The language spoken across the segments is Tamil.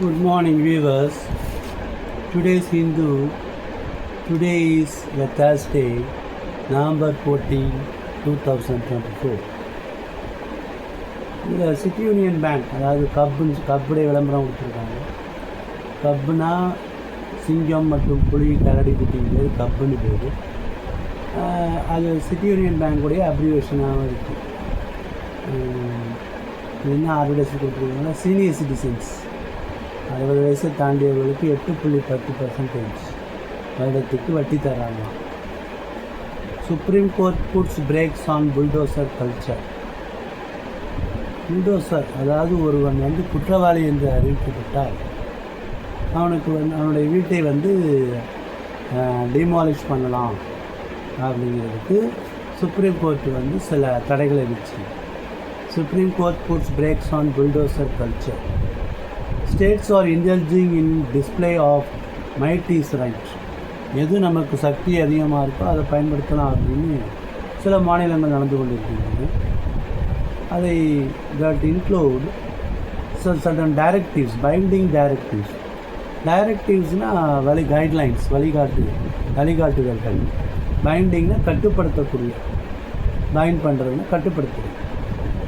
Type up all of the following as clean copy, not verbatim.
Good morning, viewers. Today's Hindu. Today is a Thursday, November 14, 2024. இந்த சிட்டி யூனியன் பேங்க், அதாவது கப்புடைய விளம்பரம் கொடுத்துருக்காங்க. கப்புனா சிங்கம் மற்றும் புலி கரடி குட்டிங்க பேர் கப்புன்னு பேர். அது சிட்டி யூனியன் பேங்க்குடைய அப்ரிவேஷனாகவும் இருக்குது. என்ன அட்வர்டைஸ் கொடுத்துருக்காங்கன்னா, சீனியர் சிட்டிசன்ஸ் 60 வயசை தாண்டியவர்களுக்கு 8.10% வருடத்துக்கு வட்டி தராங்க. Supreme court puts brakes on bulldozer culture. Bulldozer அதாவது ஒருவன் குற்றவாளி என்று அறிவிக்கப்பட்டால் அவனுக்கு அவனுடைய வீட்டை டிமாலிஷ் பண்ணலாம் அப்படிங்கிறதுக்கு சுப்ரீம் கோர்ட் சில தடைகளை விதிச்சு. Supreme court puts brakes on bulldozer culture. States are indulging in display of might is right. எது நமக்கு சக்தி அதிகமாக இருக்கோ அதை பயன்படுத்தலாம் அப்படின்னு சில மாநிலங்கள் நடந்து கொண்டிருக்கின்றன. அதை that include certain directives, binding directives. டைரக்டிவ்ஸ்னால் கைட்லைன்ஸ், வழிகாட்டுதல்கள். பைண்டிங்னா கட்டுப்படுத்தக்கூடிய, பைண்ட் பண்ணுறதுன்னா கட்டுப்படுத்துறது.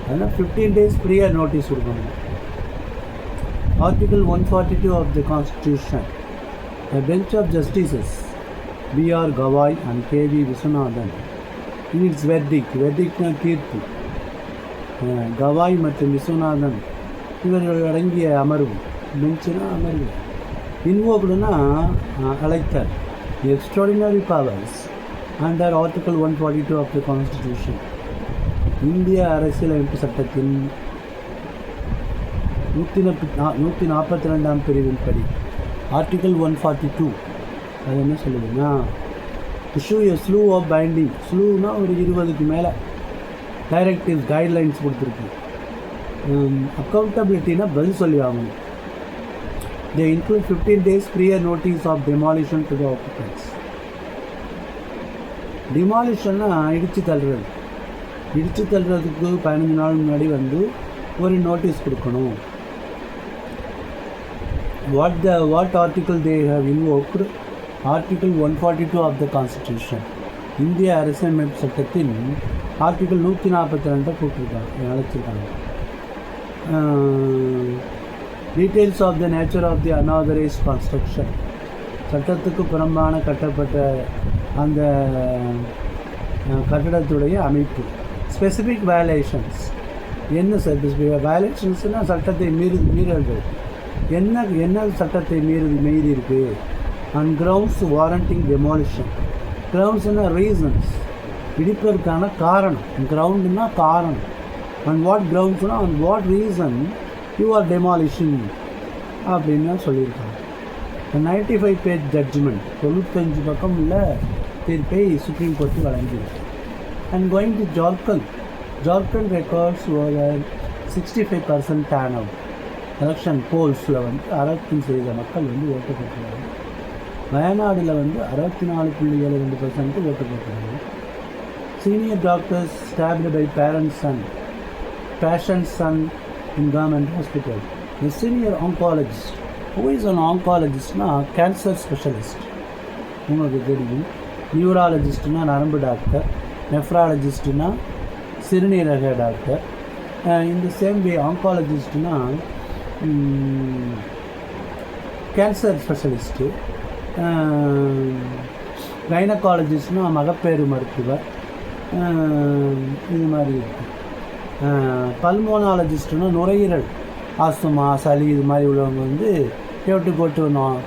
அதனால் 15 days ப்ரியர் நோட்டீஸ் கொடுக்கணும். Article 142 of the Constitution. A bench of justices B.R. Gawai and K.V. Viswanathan in its verdictனா தீர்ப்பு, கவாய் மற்றும் விஸ்வநாதன் இவர்கள் அடங்கிய அமர்வு, பெஞ்சுனா அமர்வு, இன்வோக்டுனா அழைத்தார், extraordinary powers under article 142 of the Constitution. இந்திய அரசியலமைப்பு சட்டத்தின் 142ஆம் பிரிவின் படி ஆர்டிகல் 142 அது என்ன சொல்லுதுன்னா, issue a slew of binding. ஸ்லூனா ஒரு 20க்கு மேலே டைரக்டிவ்ஸ், கைட்லைன்ஸ் கொடுத்துருக்கு. அக்கௌண்டபிலிட்டினா பதில் சொல்லி ஆகணும். They include 15 days prior notice of demolition to the occupants. டிமாலிஷன்னா இடித்து தள்ளுறதுக்கு 15 நாள் முன்னாடி ஒரு நோட்டீஸ் கொடுக்கணும். What article they have invoked? Article 142 of the Constitution. இந்திய அரசியலமைப்பு சட்டத்தின் ஆர்டிகிள் 142 போட்டிருக்காங்க, அழைச்சிருக்காங்க. Details of the nature of the unauthorised construction. சட்டத்துக்கு புறம்பான கட்டப்பட்ட அந்த கட்டடத்துடைய அமைப்பு. Specific violations. என்ன வயலேஷன்ஸ்னால் சட்டத்தை மீறல்கள். என்ன சட்டத்தை மீறி இருக்குது? And grounds warranting demolition. கிரவுண்ட்ஸ்னால் ரீசன்ஸ், இடிப்பதற்கான காரணம். கிரவுண்டுனா காரணம். அண்ட் வாட் கிரவுண்ட்ஸ்னால் and what reason you are demolishing அப்படின்னு சொல்லியிருக்காங்க. 95 page ஜட்ஜ்மெண்ட், 95 பக்கம் உள்ள தீர்ப்பை சுப்ரீம் கோர்ட்டு வழங்கியிருக்கு. And going to Jharkhand records over 65% turn out. Election போல்ஸில் 65% மக்கள் ஓட்டு போட்டுருக்காங்க. வயநாடில் 64.72% ஓட்டு போட்டுருக்காங்க. Senior doctors stabbed by patient son in government hospital. The senior oncologist. Who is an ஆங்காலஜிஸ்ட்னா கேன்சர் ஸ்பெஷலிஸ்ட், உங்களுக்கு தெரியும். நியூராலஜிஸ்ட்னா நரம்பு டாக்டர், நெஃப்ராலஜிஸ்ட்னா சிறுநீரக டாக்டர். இந்த சேம் வே ஆங்காலஜிஸ்ட்னா கேன்சர் ஸ்பெஷலிஸ்ட்டு. கைனகாலஜிஸ்ட்னா மகப்பேறு மருத்துவர். இது மாதிரி இருக்குது. பல்மோனாலஜிஸ்ட்னா நுரையீரல், ஆஸ்துமா, சளி இது மாதிரி உள்ளவங்க கேட்டு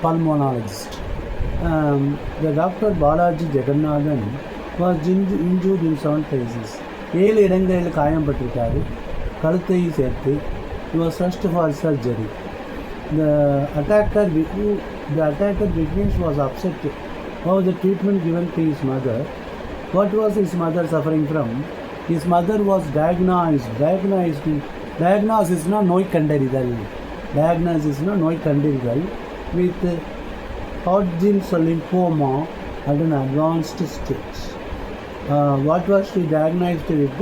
pulmonologist. The doctor Balaji Jagannathan was injured in 7 places. 7 இடங்களில் காயம்பட்டிருக்காரு, கழுத்தையும் சேர்த்து. He was rushed for surgery. The attacker witness was upset about the treatment given to his mother. What was his mother suffering from? His mother was diagnosed. Diagnosis is நோய் கண்டறிதல். With Hodgkin's lymphoma at an advanced stage. What was she diagnosed with?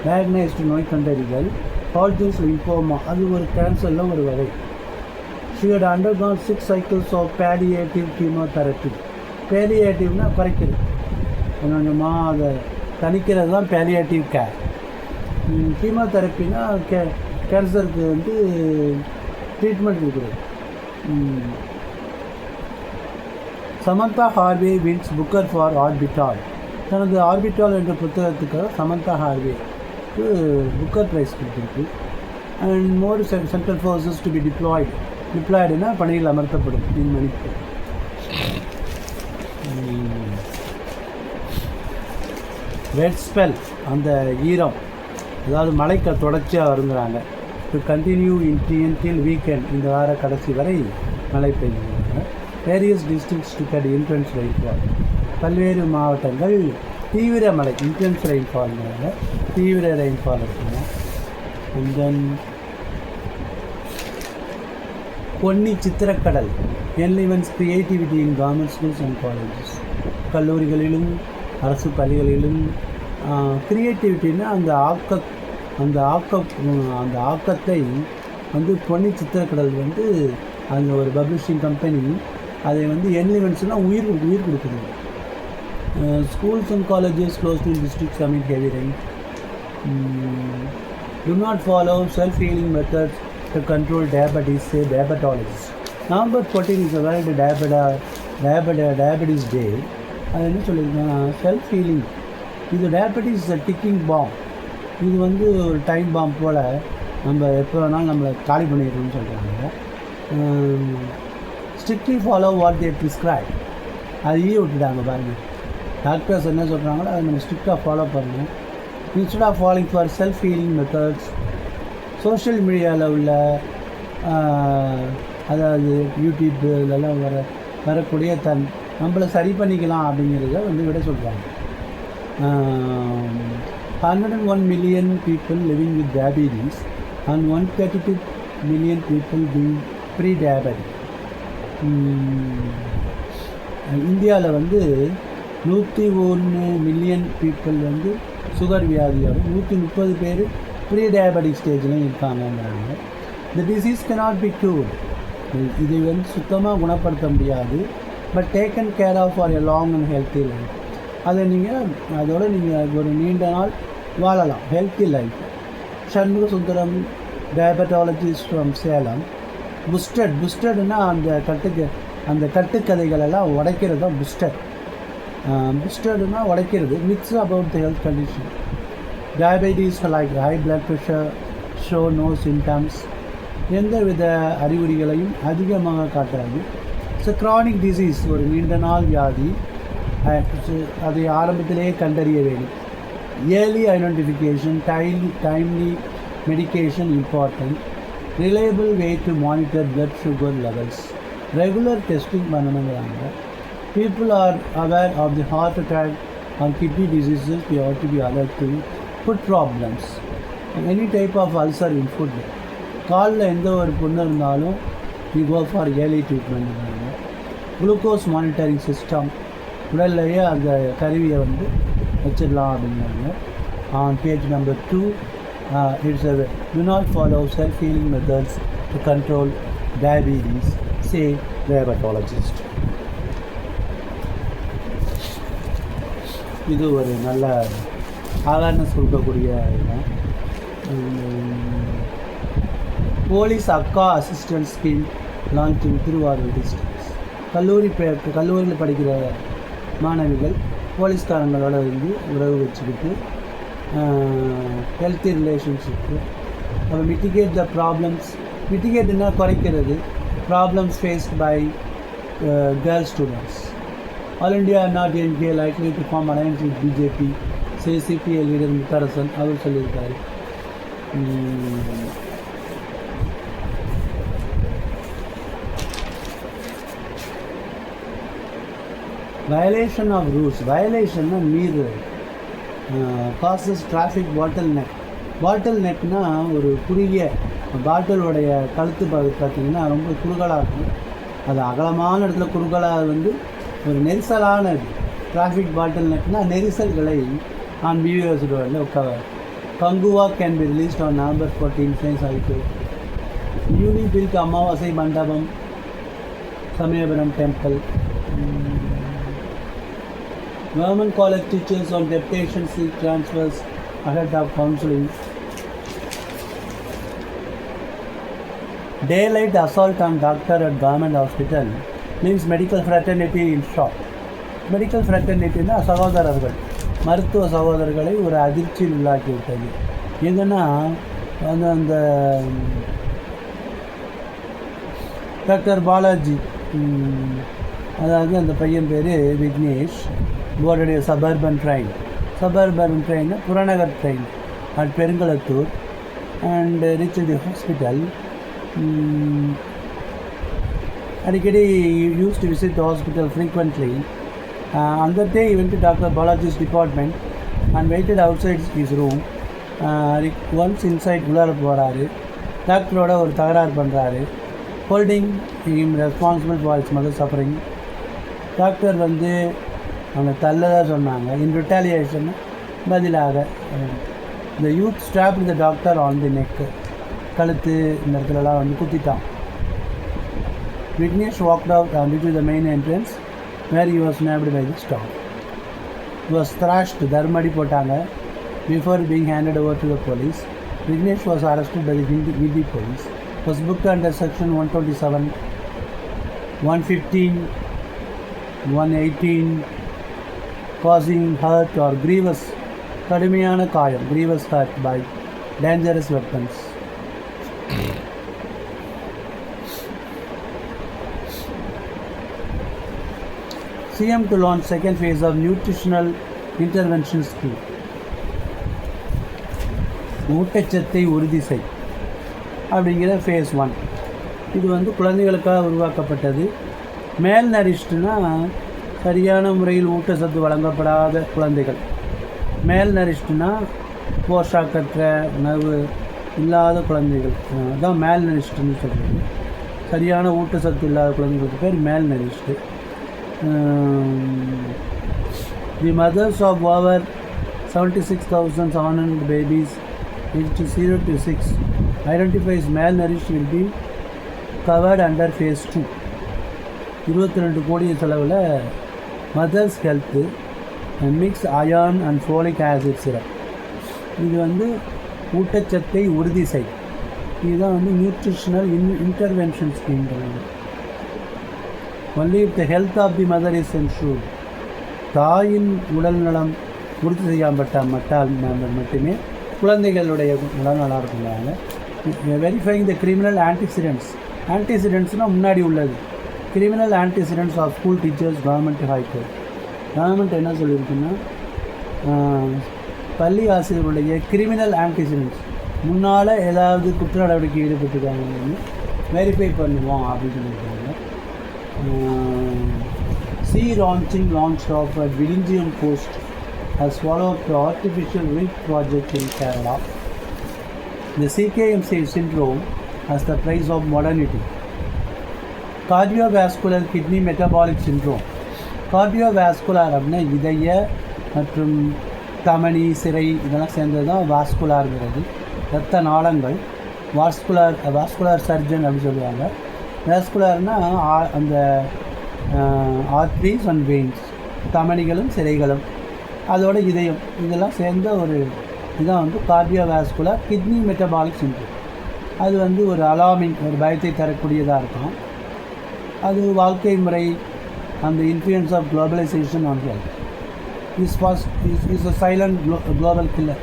Diagnosed நோய் கண்டறிதல். ஹாட்ஜின்ஸ் லிம்போமா, அது ஒரு கேன்சரில் ஒரு வகை. She had undergone 6 cycles of palliative chemotherapy. Palliativeனா குறைக்கிறது, கொஞ்சமாக அதை தணிக்கிறது தான் palliative care. கீமோதெரப்பினா கேன்சருக்கு வந்து ட்ரீட்மெண்ட் கொடுக்குறது. Samantha Harvey wins Booker for Orbital. தனது ஆர்பிட்டால் என்ற புத்தகத்துக்காக சமந்தா ஹார்வேக்கு புக்கர் ப்ரைஸ் கொடுத்துருக்கு. And more central forces to be டிப்ளாய்டுனா பணியில் அமர்த்தப்படும் மணிக்கு. ரெட் ஸ்பெல், அந்த ஈரம், அதாவது மழைக்கு தொடர்ச்சியாக வருங்கிறாங்க. டு கண்டினியூ இன்டில் வீக்கெண்ட், இந்த வார கடைசி வரை மழை பெய்யுங்க. Various districts to get intense rainfall. பல்வேறு மாவட்டங்கள் தீவிர மழை, இன்டென்ஸ் ரெயின்ஃபால்ங்கிறாங்க, தீவிர ரெயின்ஃபால் இருக்குங்க. அண்ட் தென் பொன்னி சித்திரக்கடல் enlivens creativity in government schools and colleges. கல்லூரிகளிலும் அரசு பள்ளிகளிலும் க்ரியேட்டிவிட்டின்னா அந்த ஆக்கத்தை வந்து பொன்னி சித்திரக்கடல் வந்து அந்த ஒரு பப்ளிஷிங் கம்பெனி அதை வந்து என்லிவன்ஸ்னால் உயிர் கொடுக்குது. Schools and colleges close to districts amid heavy rain. Do not follow self-healing methods to control diabetes, say diabetologists. November 14 is the World Diabetes Day. அது என்ன சொல்லியிருக்காங்கன்னா, செல்ஃப் ஹீலிங், இது diabetes is a ticking bomb. இது வந்து ஒரு டைம் பாம் போல் நம்ம எப்போ வேணாலும் நம்மளை காலி பண்ணிடுறோம்னு சொல்கிறாங்க. Strictly follow what they prescribe. அதையே விட்டுட்டாங்க பாருங்கள். டாக்டர்ஸ் என்ன சொல்கிறாங்களோ அதை நம்ம ஸ்ட்ரிக்டாக ஃபாலோ பண்ணணும். Instead of following for self healing methods, social மீடியாவில் உள்ள அதாவது யூடியூப் இதெல்லாம் வரக்கூடிய நம்மளை சரி பண்ணிக்கலாம் அப்படிங்கிறத வந்து விட சொல்கிறாங்க. 101 million people living with diabetes and 132 million people being pre-diabetic. இந்தியாவில் வந்து 101 மில்லியன் பீப்புள் வந்து சுகர் வியாதியோட 130 பேர் ப்ரீ டயபெட்டிக் ஸ்டேஜ்லையும் இருக்காங்கங்கிறாங்க. இந்த டிசீஸ் cannot be cured. இதை வந்து சுத்தமாக குணப்படுத்த முடியாது. But taken care of for a long and healthy life. அதை அதோடு நீங்கள் ஒரு நீண்ட நாள் வாழலாம், healthy life. Shanmuga Sundaram diabetologist from Salem. புஸ்டட்னா அந்த கட்டுக்கதைகளெல்லாம் உடைக்கிறது தான் புஸ்டட்னா உடைக்கிறது. Myths about the health condition. Diabetes like high blood pressure show no symptoms. எந்த வித அறிகுறிகளையும் அதிகமாக காட்டாது. ஸோ க்ரானிக் டிசீஸ், ஒரு நீண்ட நாள் வியாதி. அதை ஆரம்பத்திலேயே கண்டறிய வேண்டும். Early identification, timely medication important. Reliable way to monitor blood sugar levels. Regular testing பண்ணணுங்கிறாங்க. People are aware of the heart attack or kidney diseases. We have to be alert to foot problems, any type of ulcer in foot. காலில் எந்த ஒரு புண்ணு இருந்தாலும் we go for early treatment. Glucose monitoring system, உடல்லையே அந்த கருவியை வந்து வச்சிடலாம் அப்படிங்கிறாங்க. On page number 2 it's a do not follow self-healing methods to control diabetes, say diabetologist. இது ஒரு நல்ல அவேர்னஸ் கொடுக்கக்கூடிய இடம். Police Akka assistant scheme launch in Thiruvarur districts. கல்லூரியில் படிக்கிற மாணவிகள் போலீஸ்காரங்களோட வந்து உறவு வச்சுக்கிட்டு ஹெல்த்தி ரிலேஷன்ஷிப்பு, அப்புறம் மிட்டிகேட் த ப்ராப்ளம்ஸ். மிட்டிகேட்னா குறைக்கிறது. Problems faced by girl students. All India NDA likely to form alliance with BJP, say CPI leader Mutharasan அவர் சொல்லியிருக்காரு. Violation of rules. வயலேஷன்னா மீறுதல். காசஸ் டிராஃபிக் பாட்டில் நெக்னால் ஒரு குறுகிய பாட்டிலோடைய கழுத்து பார்த்திங்கன்னா ரொம்ப குறுகலாக இருக்கும். அது அகலமான இடத்துல குறுகலாக வந்து ஒரு நெரிசலான டிராஃபிக் பாட்டில் நெக்னால் நெரிசல்களை on viewers cover. Kanguva can be released on November 14 science ஆகிட்டு. Newly built Amavasai Mandapam, Samayapuram temple. Government college teachers on deputation seat transfers ahead of counseling. Daylight assault on doctor at government hospital means medical fraternity in shock. Medical ஃப்ரெட்டர்னிட்டின்னா சகோதரர்கள், மருத்துவ சகோதரர்களை ஒரு அதிர்ச்சியில் உள்ளாக்கி விட்டது. எங்கன்னா அந்த டாக்டர் பாலாஜி, அதாவது அந்த பையன் பேர் விக்னேஷ், போர்டுடைய சபர்பன் ட்ரெயின் புறநகர் train at Perungalathur and reach the hospital. அடிக்கடி use to visit the hospital frequently. On that day, he went to Dr. Balaji's department and waited outside his room. Once inside, உள்ளார போகிறாரு, டாக்டரோட ஒரு தகராறு பண்ணுறாரு. Holding him responsible for his mother suffering. Doctor வந்து அவங்க தள்ளதாக சொன்னாங்க. இன் ரிட்டாலியேஷன் பதிலாக the youth strapped the doctor on the neck. கழுத்து இந்த இடத்துலலாம் வந்து குத்திட்டான். Vignesh walked out into the main entrance where he was nabbed by the staff. He was thrashed, தர்மடி போட்டாங்க. Before being handed over to the police, Vignesh was arrested by the Hindi police. Was booked under section 127, 115, 118, causing hurt or grievous கடுமையான காயம், grievous hurt by dangerous weapons. CM to launch second phase of nutritional intervention scheme. ஊட்டச்சத்தை உறுதி செய் அப்படிங்கிற ஃபேஸ் 1. இது வந்து குழந்தைகளுக்காக உருவாக்கப்பட்டது. மேல் நரிஷ்டுனா சரியான முறையில் ஊட்டச்சத்து வழங்கப்படாத குழந்தைகள். மேல் நரிஷ்டுனா போஷாக்கற்ற உணவு இல்லாத குழந்தைகள், அதுதான் மேல் நரிஷ்டுன்னு சொல்கிறது. சரியான ஊட்டச்சத்து இல்லாத குழந்தைகளுக்கு பேர் மேல் நரிஷ்டு. The mothers of over 76,700 babies aged 0 to 6 identifies malnourished will be covered under phase 2. 22 கோடி செலவில் mothers health mix iron and folic acid syrup. இது வந்து ஊட்டச்சத்தை உறுதி செய். இதுதான் வந்து nutritional intervention scheme. Only if the health of the mother is ensured, தாயின் உடல் நலம் உறுதி செய்யப்பட்டால் மட்டுமே குழந்தைகளுடைய உடல் நல்லா இருக்குங்கிறாங்க. வெரிஃபைங் த கிரிமினல் ஆன்டிசிடென்ட்ஸ்னால் முன்னாடி உள்ளது. Criminal antecedents of school teachers government high court. Government என்ன சொல்லியிருக்குன்னா, பள்ளி ஆசிரியர்களுடைய கிரிமினல் ஆன்டிசிடென்ட்ஸ் முன்னால் ஏதாவது குற்ற நடவடிக்கை ஈடுபட்டுருக்காங்கன்னு வெரிஃபை பண்ணுவோம் அப்படின்னு சொல்லியிருக்காங்க. Launch of a Villingium Coast has followed the artificial reef project in Kerala. The CKMC syndrome has the price of modernity. Cardiovascular kidney metabolic syndrome. Cardiovascular அப்படின்னா இதய மற்றும் தமனி சிரை இதெல்லாம் சேர்ந்தது தான் வாஸ்குலார்ங்கிறது. இரத்த நாளங்கள், வாஸ்குலார் சர்ஜன் அப்படின்னு சொல்லுவாங்க. வாஸ்குலார்னால் அந்த ஆர்ட்ரிஸ் அண்ட் வெயின்ஸ், தமனிகளும் சிரைகளும் அதோட இதயம் இதெல்லாம் சேர்ந்த ஒரு இதுதான் வந்து கார்டியோவாஸ்குலர் கிட்னி மெட்டபாலிக் சிண்ட்ரோம். அது வந்து ஒரு அலார்மிங், ஒரு பயத்தை தரக்கூடியதாக இருக்கும். அது வாழ்க்கை முறை, அந்த influence of globalisation on health. Is a silent global killer.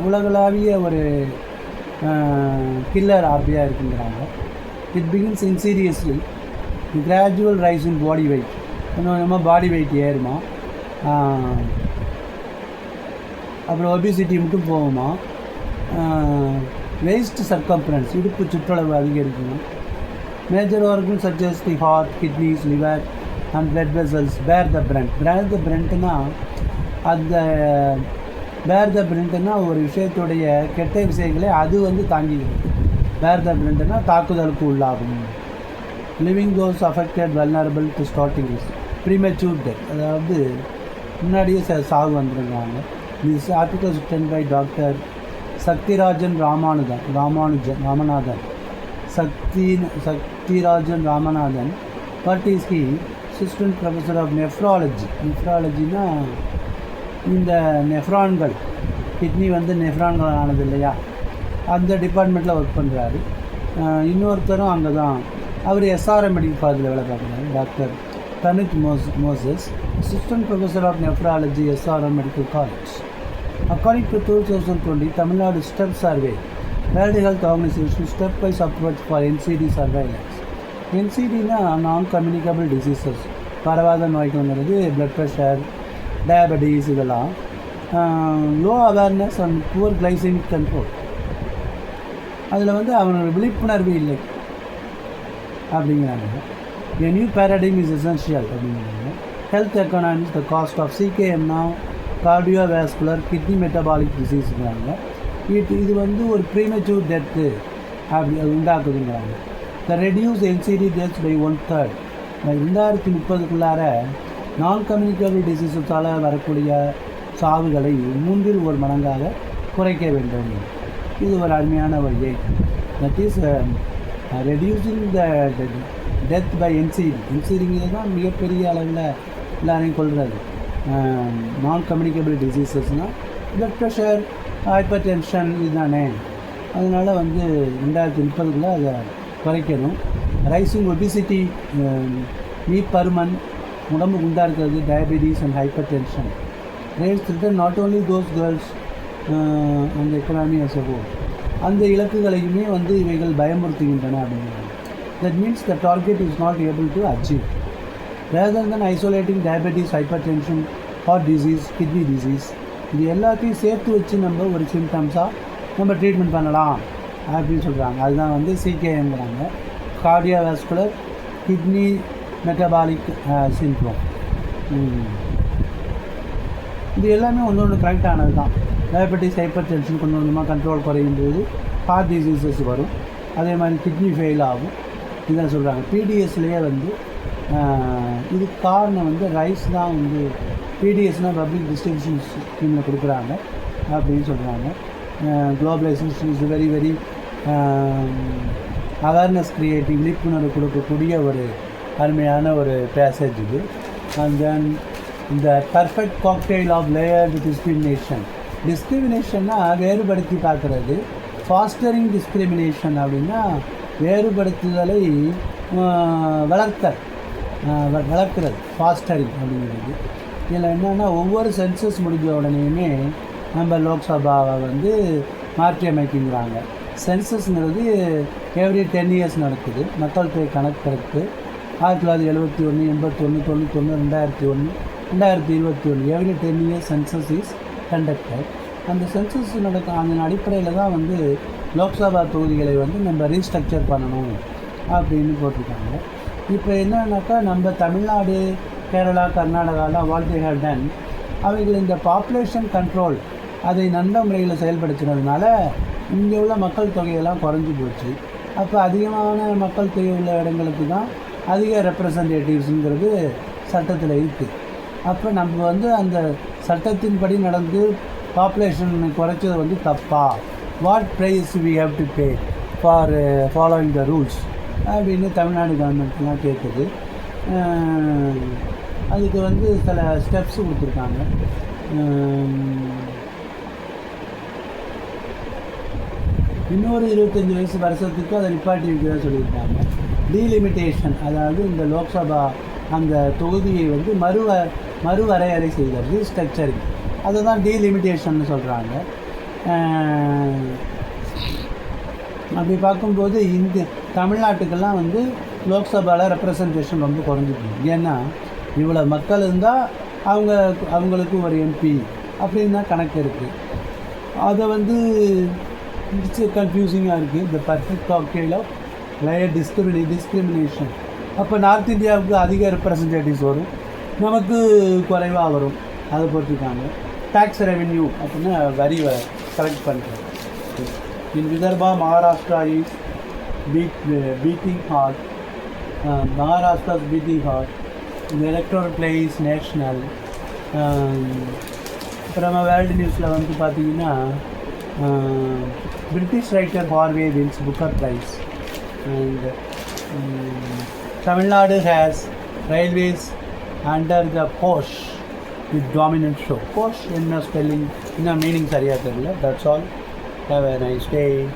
உலகளாவிய ஒரு கில்லர் ஆர்பியாக இருக்குங்கிறாங்க. It begins insidiously gradual rise in body weight. நம்ம பாடி வெயிட் ஏறுமா, அப்புறம் ஒபிசிட்டி மட்டும் போகுமா, வேஸ்ட் சர்க்கம்ஃபரன்ஸ் இடுப்பு சுற்றளவு அதிகரிக்கணும். Major organs such as the heart, kidneys, liver and blood vessels bear the brunt. bruntனா அந்த bear the bruntனா ஒரு விஷயத்துடைய கெட்ட விஷயங்களை அது வந்து தாங்கிக்கிறது. bear the bruntனா தாக்குதலுக்கு உள்ளாகும். living those affected vulnerable to starting risk, premature death, அதாவது முன்னாடியே சாகு வந்துருக்காங்க. This article is written by Dr. Saktirajan Ramanathan, Saktirajan Ramanathan. What is he? Assistant Professor of Nephrology. Nephrology-na இந்த நெஃப்ரான்கள் கிட்னி வந்து நெஃப்ரான்கள் ஆனது இல்லையா, அந்த டிபார்ட்மெண்ட்டில் ஒர்க் பண்ணுறாரு. இன்னொருத்தரும் அங்கே தான், அவர் எஸ்ஆர்எம் மெடிக்கல் காலேஜில் வேலை பார்க்குறாரு. Doctor Tanuj Moses, assistant professor of nephrology, SRM medical college. According to 2020 Tamil Nadu STEP survey, World Health Organization step-wise approach for NCD surveillance. NCD-na non-communicable diseases, பரவாத நோய்கள்ங்கிறது பிளட் ப்ரெஷர், டயபெட்டிஸ், இதெல்லாம் low awareness and poor glycaemic control. அதில் வந்து அவனோட விழிப்புணர்வு இல்லை அப்படிங்கிறாங்க. A new paradigm is essential அப்படிங்கிறாங்க. Health economics the cost of சிகேஎம்னா கார்டியோவேஸ்குலர் கிட்னி மெட்டபாலிக் டிசீஸுங்கிறாங்க. இது வந்து ஒரு ப்ரீமெச்சூர் டெத்து அப்படி அது உண்டாக்குதுங்கிறாங்க. The reduce NCD deaths by 1/3. 2030க்குள்ளார நான் கம்யூனிகபிள் டிசீஸஸால் வரக்கூடிய சாவுகளை 1/3 மடங்காக குறைக்க வேண்டும். இது ஒரு அருமையான வழியை. That is reducing the death by என்சிடிங்கிறது தான் மிகப்பெரிய அளவில் எல்லாரையும் கொள்வது. நான் கம்யூனிகபிள் டிசீசஸ்னால் பிளட் ப்ரெஷர், ஹைப்பர் டென்ஷன் இதுதானே. அதனால் வந்து 2030க்குள்ளே அதை குறைக்கணும். ரைசிங் ஒபிசிட்டி, பருமன், உடம்பு குண்டாக இருக்கிறது, diabetes and hyper tension rates not only those girls அந்த எக்கனாமி அஸ் எ ஹோல். அந்த இலக்குகளையுமே வந்து இவைகள் பயமுறுத்துகின்றன அப்படிங்கிறாங்க. That means the target is not able to achieve. rather than isolating diabetes, hypertension, heart disease, kidney disease, இது எல்லாத்தையும் சேர்த்து வச்சு நம்ம ஒரு சிம்டம்ஸாக நம்ம ட்ரீட்மெண்ட் பண்ணலாம் அப்படின்னு சொல்கிறாங்க. அதுதான் வந்து சிகேஎம்ங்கிறாங்க, கார்டியோவாஸ்குலர் கிட்னி மெட்டபாலிக் சிண்ட்ரோம். இது எல்லாமே ஒன்று கரெக்டானது தான். டயபெட்டிஸ், ஹைப்பர் டென்ஷன் கொஞ்சம் கொஞ்சமாக கண்ட்ரோல் குறையும் போது ஹார்ட் டிசீசஸ் வரும். அதே மாதிரி கிட்னி ஃபெயில் ஆகும். இதுதான் சொல்கிறாங்க. பிடிஎஸ்லேயே வந்து இதுக்கு காரணம் வந்து ரைஸ் தான் வந்து பிடிஎஸ்னால் பப்ளிக் டிஸ்ட்ரிபியூஷன் ஸ்கீமில் கொடுக்குறாங்க அப்படின்னு சொல்கிறாங்க. Globalisation is very very awareness creative, விழிப்புணர்வு கொடுக்கக்கூடிய ஒரு அருமையான ஒரு பேசேஜ் இது. அண்ட் தென் இந்த பர்ஃபெக்ட் காக்டெயில் ஆஃப் லேயர்டு டிஸ்கிரிமினேஷன்னா வேறுபடுத்தி பார்க்குறது. ஃபாஸ்டரிங் டிஸ்கிரிமினேஷன் அப்படின்னா வேறுபடுத்துதலை வளர்க்குறது, ஃபாஸ்டரிங் அப்படிங்கிறது. இதில் என்னென்னா ஒவ்வொரு சென்சஸ் முடிஞ்ச உடனேயுமே நம்ம லோக்சபாவை வந்து மாற்றி அமைக்குங்கிறாங்க. சென்சஸ்ங்கிறது எவ்ரி 10 years நடக்குது. மக்கள் தொகை கணக்கெடுப்பு 1971, 81, 91, 2001, 2021 every 10 years census is conducted. அந்த சென்சஸ் அதன் அடிப்படையில் தான் வந்து லோக்சபா தொகுதிகளை வந்து நம்ம ரீஸ்ட்ரக்சர் பண்ணணும் அப்படின்னு போட்டிருக்காங்க. இப்போ என்னன்னாக்கா நம்ம தமிழ்நாடு, கேரளா, கர்நாடகாவில் வாட் தே ஹேவ் டன், அவைகள் இந்த பாப்புலேஷன் கண்ட்ரோல் அதை நல்ல முறையில் செயல்படுத்தினதுனால இங்கே உள்ள மக்கள் தொகையெல்லாம் குறைஞ்சி போச்சு. அப்போ அதிகமான மக்கள் தொகை உள்ள இடங்களுக்கு தான் அதிக ரெப்ரசன்டேட்டிவ்ஸுங்கிறது சட்டத்தில் இருக்குது. அப்போ நம்ம வந்து அந்த சட்டத்தின்படி நடந்து பாப்புலேஷன் குறைச்சது வந்து தப்பா? What price we have to pay for following the rules அப்படின்னு தமிழ்நாடு கவர்மெண்ட்லாம் கேட்குது. அதுக்கு வந்து சில ஸ்டெப்ஸ் கொடுத்துருக்காங்க. இன்னொரு 25 வருஷத்துக்கு அதை நிப்பாட்டி வைக்கிறதா சொல்லியிருக்காங்க. டீலிமிட்டேஷன், அதாவது இந்த லோக்சபா அந்த தொகுதியை வந்து மறுவரையறை செய்கிறது, ரீஸ்ட்ரக்சரிங், அதை தான் டீலிமிட்டேஷன் சொல்கிறாங்க. அப்படி பார்க்கும்போது இந்த தமிழ்நாட்டுக்கெல்லாம் வந்து லோக்சபாவில் ரெப்ரசன்டேஷன் ரொம்ப குறைஞ்சிருக்கு. ஏன்னா இவ்வளோ மக்கள் இருந்தால் அவங்களுக்கு ஒரு எம்பி அப்படின்னு தான் கணக்கு இருக்குது. அதை வந்து கன்ஃபியூசிங்காக இருக்குது. இந்த perfect cocktail of layer discrimination. அப்போ நார்த் இந்தியாவுக்கு அதிக ரெப்ரசன்டேட்டிவ்ஸ் வரும், நமக்கு குறைவாக வரும். அதை போட்டிருக்காங்க. டேக்ஸ் ரெவென்யூ அப்படின்னா வரி கலெக்ட் பண்ணுறது. In Vidarbha Maharashtra is beating hard. Maharashtra is beating hard. The electoral play is national. அப்புறம் வேர்ல்டு நியூஸில் வந்து பார்த்தீங்கன்னா British writer Harvey wins Booker prize. And Tamil Nadu has railways under the Posh with dominant show. Posh in a spelling, in a meaning, that's all. Have a nice day.